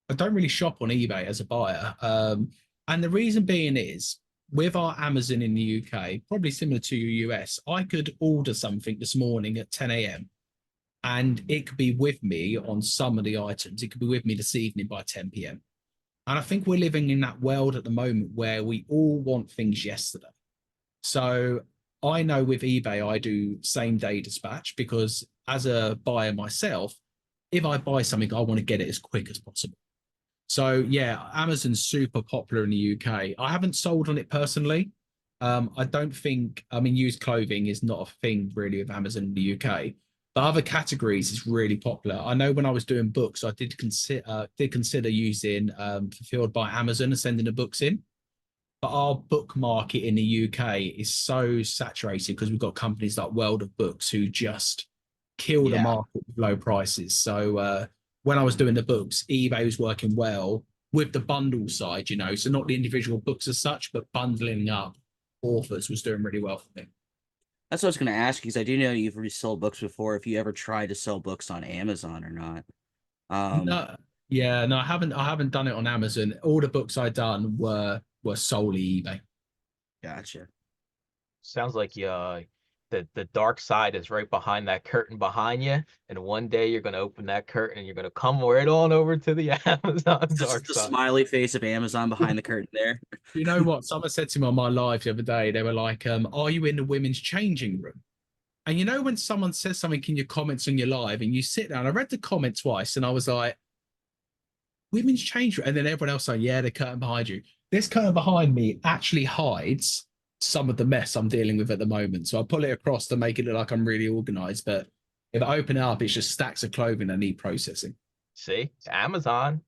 I don't really shop on eBay as a buyer. And the reason being is with our Amazon in the UK, probably similar to your US, I could order something this morning at 10 a.m. and it could be with me on some of the items. It could be with me this evening by 10 p.m. And I think we're living in that world at the moment where we all want things yesterday. So I know with eBay, I do same day dispatch because as a buyer myself, if I buy something, I want to get it as quick as possible. So yeah, Amazon's super popular in the UK. I haven't sold on it personally. I don't think, I mean, used clothing is not a thing really with Amazon in the UK. But other categories is really popular. I know when I was doing books, I did consider using Fulfilled by Amazon and sending the books in. But our book market in the UK is so saturated because we've got companies like World of Books who just kill the Yeah. market with low prices. So when I was doing the books, eBay was working well with the bundle side, so not the individual books as such, but bundling up authors was doing really well for me. That's what I was going to ask you because I do know you've resold books before. If you ever tried to sell books on Amazon or not. No, yeah, no, I haven't done it on Amazon. All the books I done were solely eBay. Gotcha. Sounds like the dark side is right behind that curtain behind you, and one day you're gonna open that curtain and you're gonna come right on over to the Amazon This is dark the side. smiley face of Amazon behind the curtain there. You know what? Someone said to me on my live the other day, they were like, are you in the women's changing room? And when someone says something in your comments on your live and you sit down, I read the comment twice and I was like, women's change room. And then everyone else saying, yeah, the curtain behind you. This curtain behind me actually hides some of the mess I'm dealing with at the moment. So I pull it across to make it look like I'm really organized. But if I open it up, it's just stacks of clothing that need processing. See, Amazon,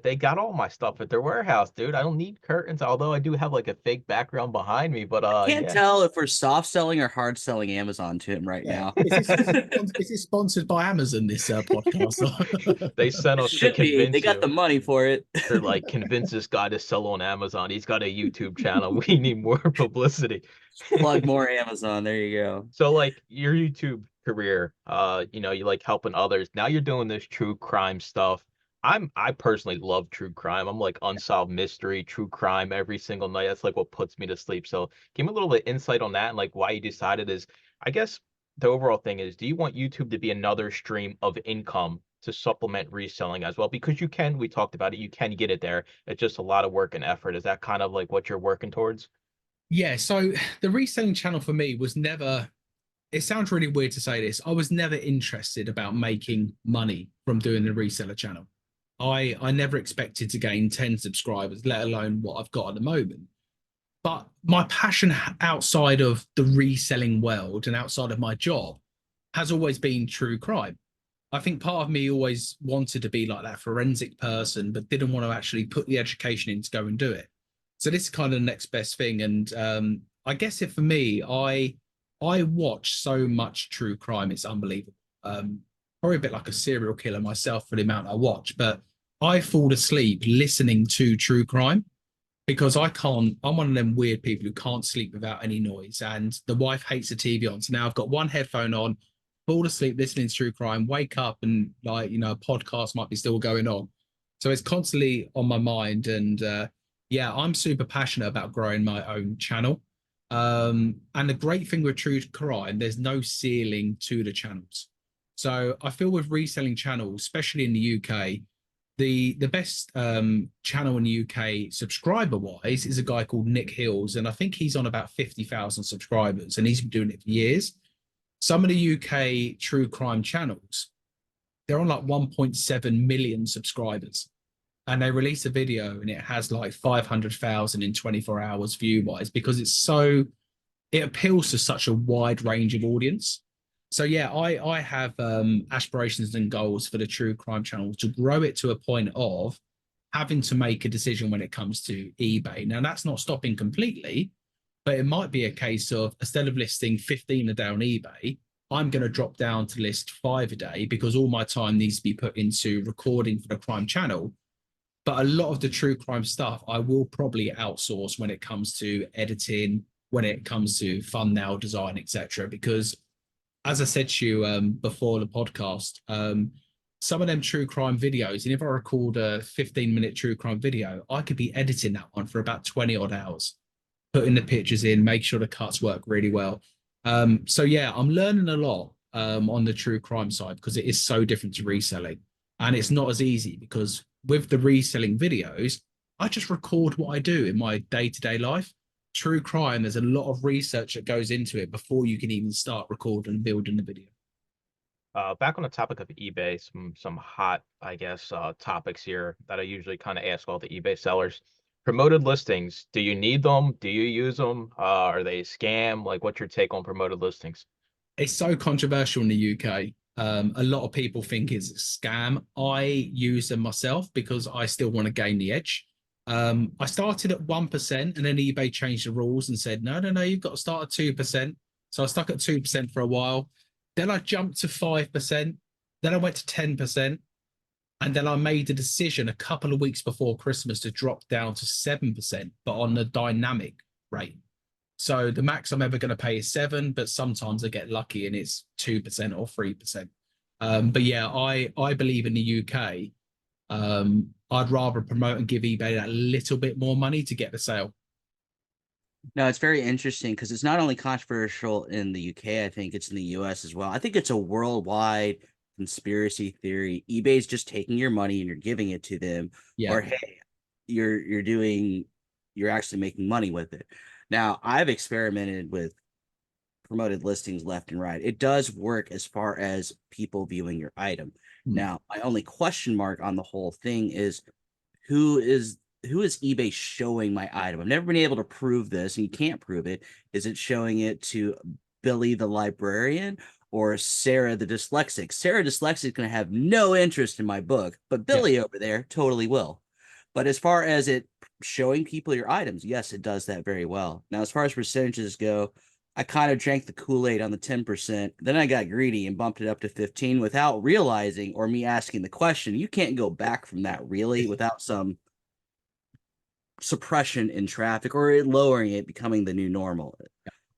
they got all my stuff at their warehouse, dude. I don't need curtains, although I do have like a fake background behind me. But Can't yeah, tell if we're soft selling or hard selling Amazon to him right Yeah. now. Is this sponsored by Amazon, this podcast? they sent us to Should be. They convince got the you. money for it. They're like, convince this guy to sell on Amazon. He's got a YouTube channel. We need more publicity. Plug more Amazon. There you go. So like your YouTube career, you like helping others. Now you're doing this true crime stuff. I personally love true crime. I'm like unsolved mystery, true crime every single night. That's like what puts me to sleep. So give me a little bit of insight on that and like why you decided is I guess the overall thing is, do you want YouTube to be another stream of income to supplement reselling as well? Because you can, we talked about it, you can get it there. It's just a lot of work and effort. Is that kind of like what you're working towards? Yeah, so the reselling channel for me was never, it sounds really weird to say this. I was never interested about making money from doing the reseller channel. I never expected to gain 10 subscribers, let alone what I've got at the moment. But my passion outside of the reselling world and outside of my job has always been true crime. I think part of me always wanted to be like that forensic person, but didn't want to actually put the education in to go and do it. So this is kind of the next best thing. And I guess for me, I watch so much true crime, it's unbelievable. Probably a bit like a serial killer myself for the amount I watch, but I fall asleep listening to true crime because I'm one of them weird people who can't sleep without any noise. And the wife hates the TV on. So now I've got one headphone on, fall asleep listening to true crime, wake up and a podcast might be still going on. So it's constantly on my mind. And yeah, I'm super passionate about growing my own channel. And the great thing with true crime, there's no ceiling to the channels. So I feel with reselling channels, especially in the UK, the best channel in the UK subscriber wise is a guy called Nick Hills, and I think he's on about 50,000 subscribers, and he's been doing it for years. Some of the UK true crime channels, they're on like 1.7 million subscribers, and they release a video and it has like 500,000 in 24 hours view wise because it appeals to such a wide range of audience. So yeah, I have aspirations and goals for the true crime channel to grow it to a point of having to make a decision when it comes to eBay. Now that's not stopping completely, but it might be a case of instead of listing 15 a day on eBay, I'm going to drop down to list 5 a day because all my time needs to be put into recording for the crime channel. But a lot of the true crime stuff I will probably outsource when it comes to editing, when it comes to thumbnail design, etc. Because as I said to you before the podcast, some of them true crime videos, and if I record a 15-minute true crime video, I could be editing that one for about 20 odd hours, putting the pictures in, make sure the cuts work really well. So yeah, I'm learning a lot on the true crime side because it is so different to reselling. And it's not as easy because with the reselling videos, I just record what I do in my day-to-day life. True crime, there's a lot of research that goes into it before you can even start recording and building the video. Back on the topic of eBay, some hot, I guess, topics here that I usually kind of ask all the eBay sellers. Promoted listings, do you need them? Do you use them? Are they a scam? Like, what's your take on promoted listings? It's so controversial in the UK. A lot of people think it's a scam. I use them myself because I still want to gain the edge. I started at 1% and then eBay changed the rules and said, no, no, no, you've got to start at 2%. So I stuck at 2% for a while. Then I jumped to 5%. Then I went to 10%. And then I made the decision a couple of weeks before Christmas to drop down to 7%, but on the dynamic rate. So the max I'm ever going to pay is 7, but sometimes I get lucky and it's 2% or 3%. But yeah, I believe in the UK. I'd rather promote and give eBay that little bit more money to get the sale. No, it's very interesting because it's not only controversial in the UK, I think it's in the US as well. I think it's a worldwide conspiracy theory. eBay's just taking your money and you're giving it to them, Yeah. or hey, you're actually making money with it. Now, I've experimented with promoted listings left and right. It does work as far as people viewing your item. Now, my only question mark on the whole thing is who is eBay showing my item? I've never been able to prove this, and you can't prove it. Is it showing it to Billy the librarian or Sarah the dyslexic? Sarah dyslexic is going to have no interest in my book, but Billy over there totally will. But as far as it showing people your items, yes, it does that very well. Now, as far as percentages go, I kind of drank the Kool-Aid on the 10%. Then I got greedy and bumped it up to 15 without realizing or me asking the question. You can't go back from that really without some suppression in traffic or it lowering it, becoming the new normal.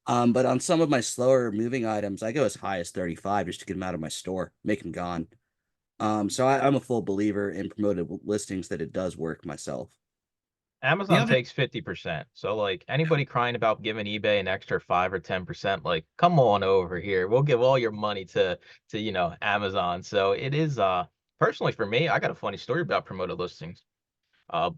But on some of my slower moving items, I go as high as 35 just to get them out of my store, make them gone. So I'm a full believer in promoted listings that it does work myself. Amazon takes 50%. So like anybody crying about giving eBay an extra 5 or 10%, like come on over here. We'll give all your money to Amazon. So it is personally for me, I got a funny story about promoted listings.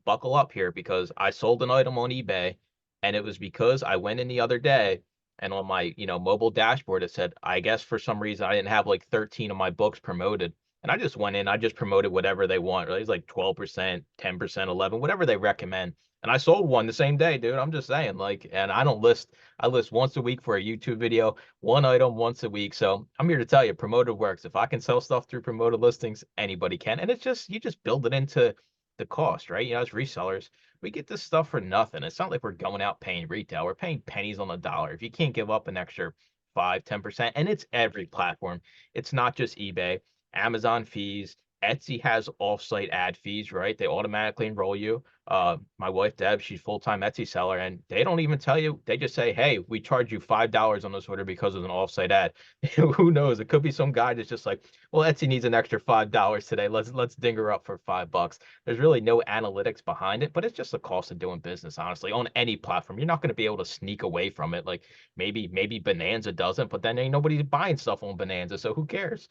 Buckle up here because I sold an item on eBay and it was because I went in the other day and on my, mobile dashboard it said, I guess for some reason I didn't have like 13 of my books promoted. And I just went in, I just promoted whatever they want. Right? It's like 12%, 10%, 11, whatever they recommend. And I sold one the same day, dude. I'm just saying, like, and I don't list, I list once a week for a YouTube video, one item once a week. So I'm here to tell you, promoted works. If I can sell stuff through promoted listings, anybody can. And it's just, you just build it into the cost, right? As resellers, we get this stuff for nothing. It's not like we're going out paying retail. We're paying pennies on the dollar. If you can't give up an extra 5, 10%, and it's every platform, it's not just eBay. Amazon fees. Etsy has off-site ad fees, right? They automatically enroll you. My wife Debs, she's full-time Etsy seller, and they don't even tell you. They just say, "Hey, we charge you $5 on this order because of an off-site ad." Who knows? It could be some guy that's just like, "Well, Etsy needs an extra $5 today. Let's ding her up for $5." There's really no analytics behind it, but it's just the cost of doing business. Honestly, on any platform, you're not going to be able to sneak away from it. Like maybe Bonanza doesn't, but then ain't nobody buying stuff on Bonanza, so who cares?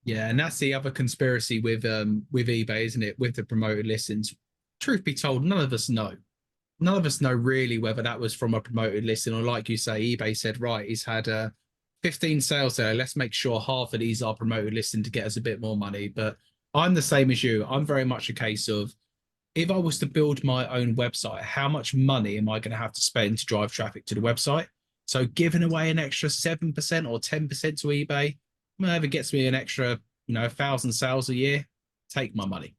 Yeah, and that's the other conspiracy with eBay, isn't it? With the promoted listings. Truth be told, none of us know. None of us know really whether that was from a promoted listing or, like you say, eBay said, right, he's had 15 sales there. Let's make sure half of these are promoted listing to get us a bit more money. But I'm the same as you. I'm very much a case of if I was to build my own website, how much money am I going to have to spend to drive traffic to the website? So giving away an extra 7% or 10% to eBay, whatever gets me an extra, 1,000 sales a year, take my money.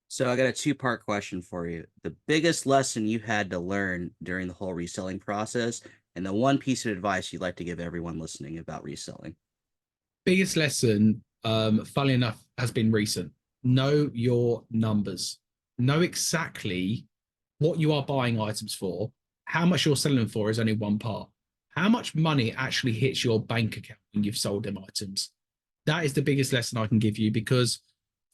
So I got a two-part question for you. The biggest lesson you had to learn during the whole reselling process, and the one piece of advice you'd like to give everyone listening about reselling. Biggest lesson, funnily enough, has been recent. Know your numbers. Know exactly what you are buying items for. How much you're selling them for is only one part. How much money actually hits your bank account when you've sold them items? That is the biggest lesson I can give you, because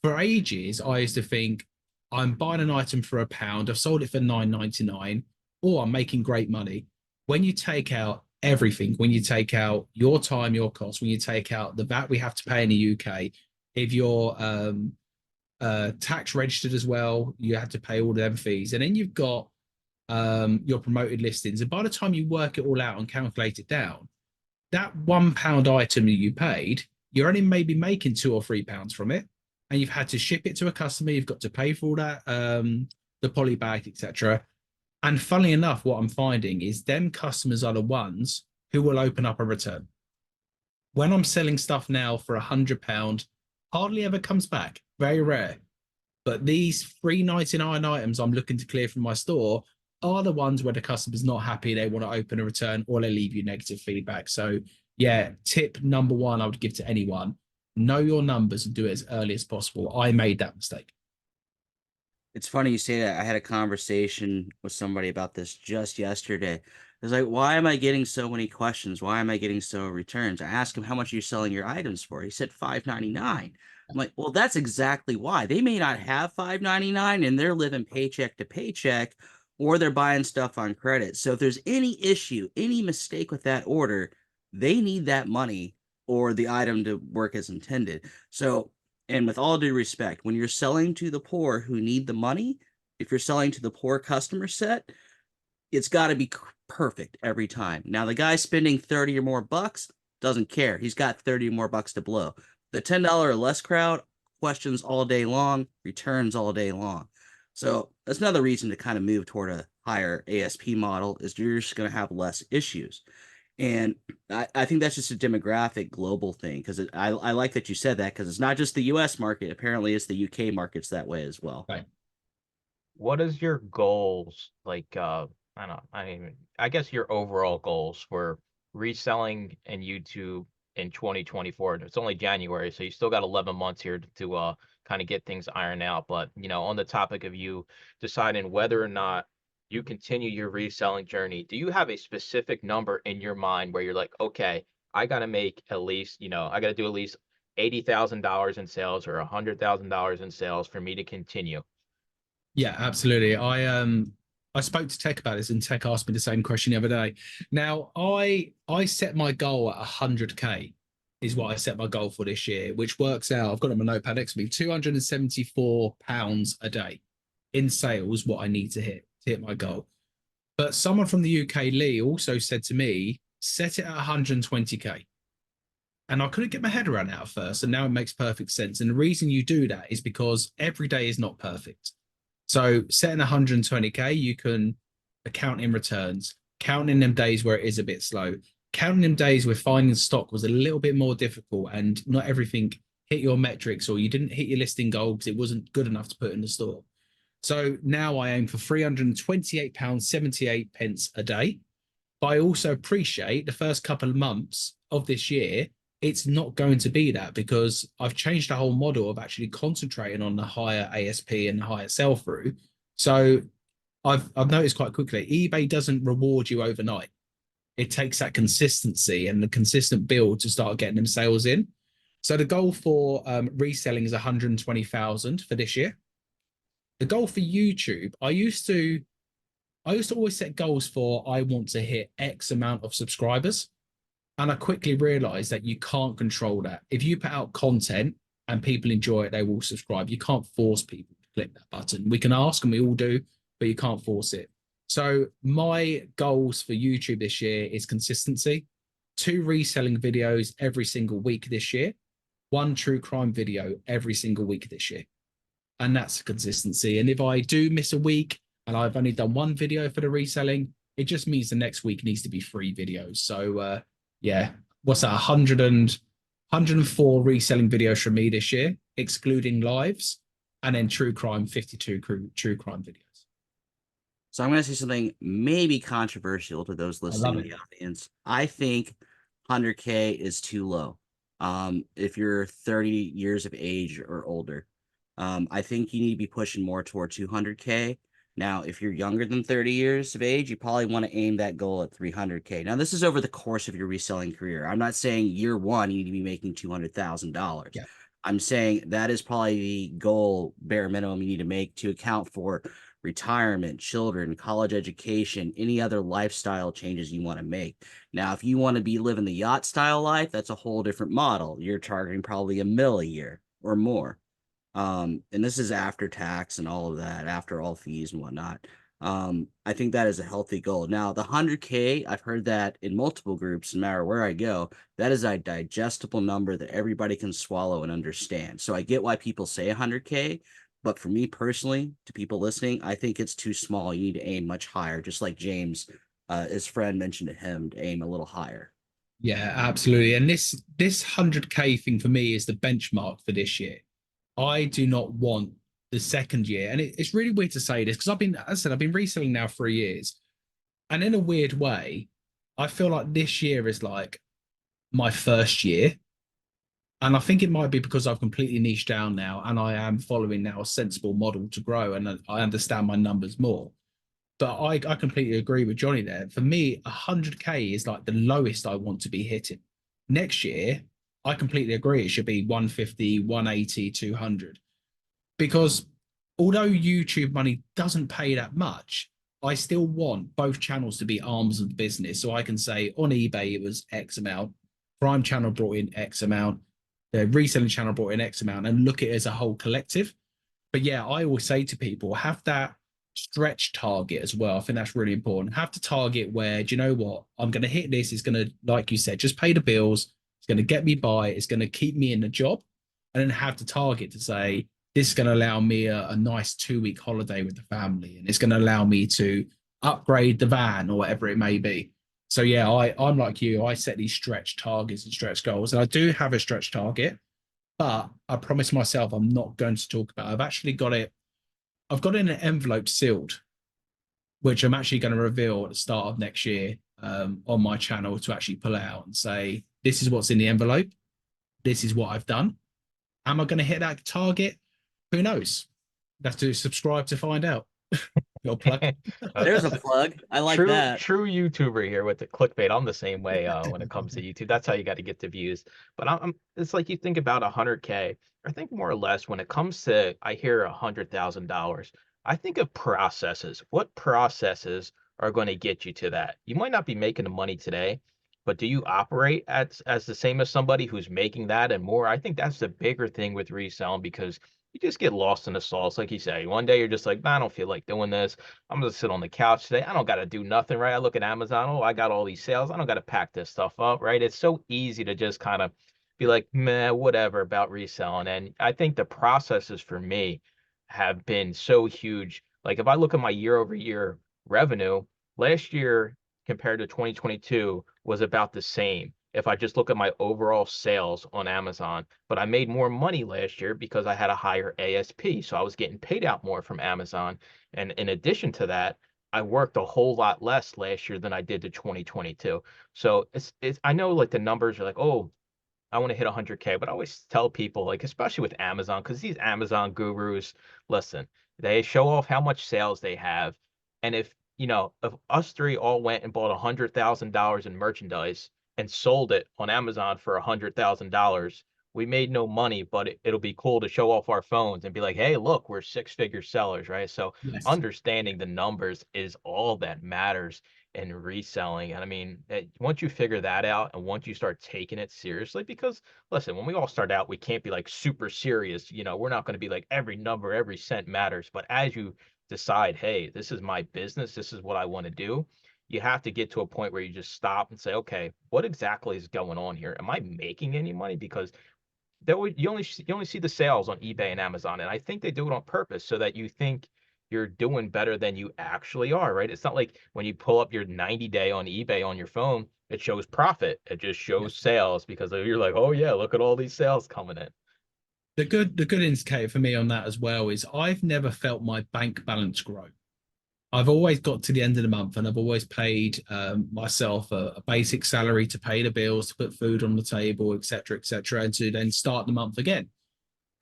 for ages I used to think I'm buying an item for £1, I've sold it for £9.99, or I'm making great money. When you take out everything, when you take out your time, your costs, when you take out the VAT we have to pay in the UK, if you're tax registered as well, you have to pay all them fees, and then you've got your promoted listings. And by the time you work it all out and calculate it down, that £1 item that you paid, you're only maybe making £2 or £3 from it, and you've had to ship it to a customer. You've got to pay for all that, the poly bag, etc. And funnily enough, what I'm finding is them customers are the ones who will open up a return. When I'm selling stuff now for £100, hardly ever comes back. Very rare. But these £3.99 items I'm looking to clear from my store are the ones where the customer's not happy, they want to open a return, or they leave you negative feedback. So yeah, tip number one I would give to anyone: know your numbers and do it as early as possible. I made that mistake. It's funny you say that. I had a conversation with somebody about this just yesterday. It's like, why am I getting so many questions? Why am I getting so returns? I asked him, how much are you selling your items for? He said $5.99. I'm like, well, that's exactly why. They may not have $5.99 and they're living paycheck to paycheck, or they're buying stuff on credit. So if there's any issue, any mistake with that order, they need that money or the item to work as intended. So, and with all due respect, when you're selling to the poor who need the money, if you're selling to the poor customer set, it's got to be perfect every time. Now, the guy spending 30 or more bucks doesn't care. He's got 30 or more bucks to blow. The $10 or less crowd, questions all day long, returns all day long. So that's another reason to kind of move toward a higher ASP model, is you're just going to have less issues. And I think that's just a demographic global thing, because I like that you said that, because it's not just the US market. Apparently, it's the UK markets that way as well. Right. What is your goals? Like, I don't know, I guess your overall goals for reselling and YouTube in 2024. It's only January, so you still got 11 months here to kind of get things ironed out. But, on the topic of you deciding whether or not you continue your reselling journey, do you have a specific number in your mind where you're like, okay, I got to make at least, I got to do at least $80,000 in sales or $100,000 in sales for me to continue? Yeah, absolutely. I spoke to Tech about this, and Tech asked me the same question the other day. Now, I set my goal at 100K is what I set my goal for this year, which works out, I've got it on my notepad next to me, £274 a day in sales, what I need to hit my goal. But someone from the UK, Lee, also said to me, set it at 120K. And I couldn't get my head around that at first, and now it makes perfect sense. And the reason you do that is because every day is not perfect. So setting 120K, you can account in returns, counting them days where it is a bit slow, counting them days where finding stock was a little bit more difficult and not everything hit your metrics, or you didn't hit your listing goal because it wasn't good enough to put in the store. So now I aim for £328.78 a day. But I also appreciate the first couple of months of this year, it's not going to be that, because I've changed the whole model of actually concentrating on the higher ASP and the higher sell through. So I've noticed quite quickly, eBay doesn't reward you overnight. It takes that consistency and the consistent build to start getting them sales in. So the goal for reselling is 120,000 for this year. The goal for YouTube, I used to always set goals for, I want to hit X amount of subscribers. And I quickly realized that you can't control that. If you put out content and people enjoy it, they will subscribe. You can't force people to click that button. We can ask, and we all do, but you can't force it. So my goals for YouTube this year is consistency. 2 reselling videos every single week this year. 1 true crime video every single week this year. And that's consistency. And if I do miss a week and I've only done 1 video for the reselling, It just means the next week needs to be 3 videos. So yeah, what's that? 104 reselling videos from me this year, excluding lives, and then true crime, 52 true crime videos. So I'm going to say something maybe controversial to those I love listening in it. the audience. I think 100K is too low. If you're 30 years of age or older, I think you need to be pushing more toward 200K. Now, if you're younger than 30 years of age, you probably want to aim that goal at 300K. Now, this is over the course of your reselling career. I'm not saying year one you need to be making $200,000. Yeah. I'm saying that is probably the goal, bare minimum, you need to make to account for retirement, children, college education, any other lifestyle changes you want to make. Now, if you want to be living the yacht style life, that's a whole different model. You're targeting probably $1 million a year or more. And this is after tax and all of that, after all fees and whatnot. I think that is a healthy goal. Now, the 100K, I've heard that in multiple groups, no matter where I go, that is a digestible number that everybody can swallow and understand. So I get why people say 100K, but for me personally, to people listening, I think it's too small. You need to aim much higher, just like James, his friend mentioned to him to aim a little higher. Yeah, absolutely. And this 100K thing for me is the benchmark for this year. I do not want the second year, and it's really weird to say this because as I said, I've been reselling now 3 years, and in a weird way, I feel like this year is like my first year, and I think it might be because I've completely niched down now, and I am following now a sensible model to grow, and I understand my numbers more. But I completely agree with Johnny there. For me, 100K is like the lowest I want to be hitting. Next year, I completely agree. It should be 150, 180, 200. Because although YouTube money doesn't pay that much, I still want both channels to be arms of the business. So I can say on eBay, it was X amount, Prime channel brought in X amount, the reselling channel brought in X amount, and look at it as a whole collective. But yeah, I always say to people, have that stretch target as well. I think that's really important. Have the target where, do you know what? I'm going to hit this. It's going to, like you said, just pay the bills. It's going to get me by. It's going to keep me in the job. And then have the target to say, this is going to allow me a nice 2-week holiday with the family. And it's going to allow me to upgrade the van or whatever it may be. So yeah, I'm like you. I set these stretch targets and stretch goals. And I do have a stretch target, but I promise myself I'm not going to talk about it. I've got it in an envelope sealed, which I'm actually going to reveal at the start of next year on my channel to actually pull it out and say, this is what's in the envelope. This is what I've done. Am I going to hit that target? Who knows? You have to subscribe to find out. Your plug. There's a plug. I like that. True YouTuber here with the clickbait. I'm the same way when it comes to YouTube. That's how you got to get the views. But it's like you think about 100K. I think more or less when it comes to I hear $100,000, I think of processes. What processes are going to get you to that? You might not be making the money today, but do you operate as the same as somebody who's making that and more? I think that's the bigger thing with reselling because you just get lost in the sauce. Like you say, one day you're just like, "Man, I don't feel like doing this. I'm gonna sit on the couch today. I don't got to do nothing, right? I look at Amazon. Oh, I got all these sales. I don't got to pack this stuff up, right? It's so easy to just kind of be like, meh, whatever about reselling. And I think the processes for me have been so huge. Like if I look at my year over year revenue, last year compared to 2022 was about the same. If I just look at my overall sales on Amazon, but I made more money last year because I had a higher ASP. So I was getting paid out more from Amazon. And in addition to that, I worked a whole lot less last year than I did to 2022. So it's I know like the numbers are like, oh, I want to hit 100K, but I always tell people, like, especially with Amazon, because these Amazon gurus, listen, they show off how much sales they have. And if us three all went and bought $100,000 in merchandise and sold it on Amazon for $100,000, we made no money, but it'll be cool to show off our phones and be like, hey, look, we're 6-figure sellers, right? So Yes. understanding the numbers is all that matters in reselling. And I mean, once you figure that out and once you start taking it seriously, because listen, when we all start out, we can't be like super serious. We're not going to be like every number, every cent matters. But as you decide, hey, this is my business, this is what I want to do, you have to get to a point where you just stop and say, okay, what exactly is going on here? Am I making any money? Because you only see the sales on eBay and Amazon, and I think they do it on purpose so that you think you're doing better than you actually are, right? It's not like when you pull up your 90-day on eBay on your phone, it shows profit. It just Yeah. shows sales because you're like, oh yeah, look at all these sales coming in. The good indicator for me on that as well is I've never felt my bank balance grow. I've always got to the end of the month and I've always paid myself a basic salary to pay the bills, to put food on the table, etc., and to then start the month again.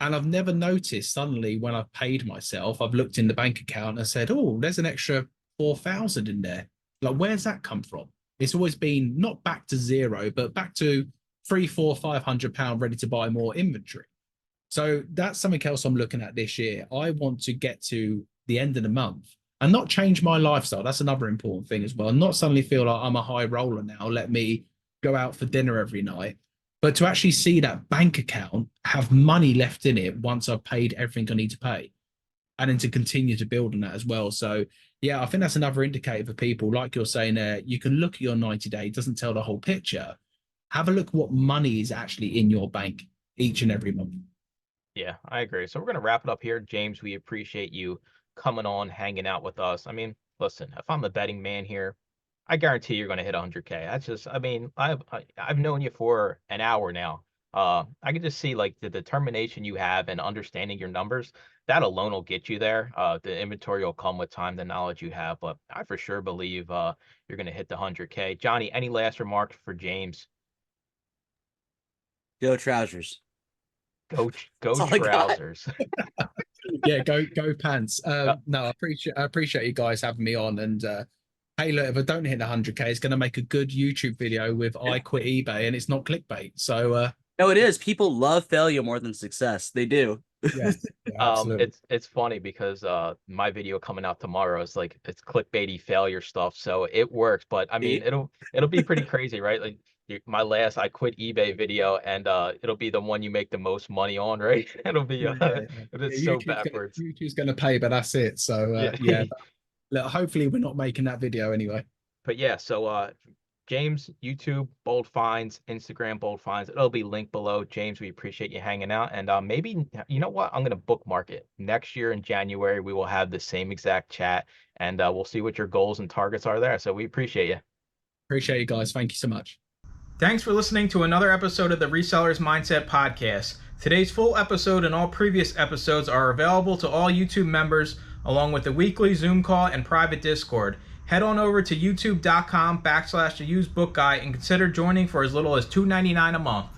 And I've never noticed suddenly when I've paid myself, I've looked in the bank account and I said, oh, there's an extra 4,000 in there. Like, where's that come from? It's always been not back to zero, but back to 3, 4, £500 ready to buy more inventory. So that's something else I'm looking at this year. I want to get to the end of the month and not change my lifestyle. That's another important thing as well. Not suddenly feel like I'm a high roller now. Let me go out for dinner every night, but to actually see that bank account have money left in it once I've paid everything I need to pay, and then to continue to build on that as well. So yeah, I think that's another indicator for people. Like you're saying there, you can look at your 90-day, it doesn't tell the whole picture. Have a look what money is actually in your bank each and every month. Yeah, I agree. So we're going to wrap it up here. James, we appreciate you coming on, hanging out with us. I mean, listen, if I'm the betting man here, I guarantee you're going to hit 100K. That's just, I mean, I've known you for an hour now. I can just see like the determination you have and understanding your numbers. That alone will get you there. The inventory will come with time, the knowledge you have, but I for sure believe you're going to hit the 100K. Johnny, any last remarks for James? Go Trousers. Go That's all I got. Trousers. Yeah, go pants. No, I appreciate you guys having me on. And hey, look, if I don't hit 100K, it's going to make a good YouTube video with I quit eBay, and it's not clickbait. So No, it is. People love failure more than success. They do. yeah, absolutely. It's funny because my video coming out tomorrow is like it's clickbaity failure stuff, so it works. But I mean, it'll be pretty crazy, right? Like my last I quit eBay video, and it'll be the one you make the most money on, right? It'll be Yeah. it's Yeah, so backwards. YouTube's gonna pay, but that's it. So Yeah. yeah, look, hopefully we're not making that video anyway. But yeah, so James, YouTube, Bold Finds, Instagram, Bold Finds. It'll be linked below. James, we appreciate you hanging out. And maybe, you know what? I'm going to bookmark it. Next year in January, we will have the same exact chat, and we'll see what your goals and targets are there. So we appreciate you. Appreciate you guys. Thank you so much. Thanks for listening to another episode of the Resellers Mindset Podcast. Today's full episode and all previous episodes are available to all YouTube members, along with the weekly Zoom call and private Discord. Head on over to youtube.com/the used book guy and consider joining for as little as $2.99 a month.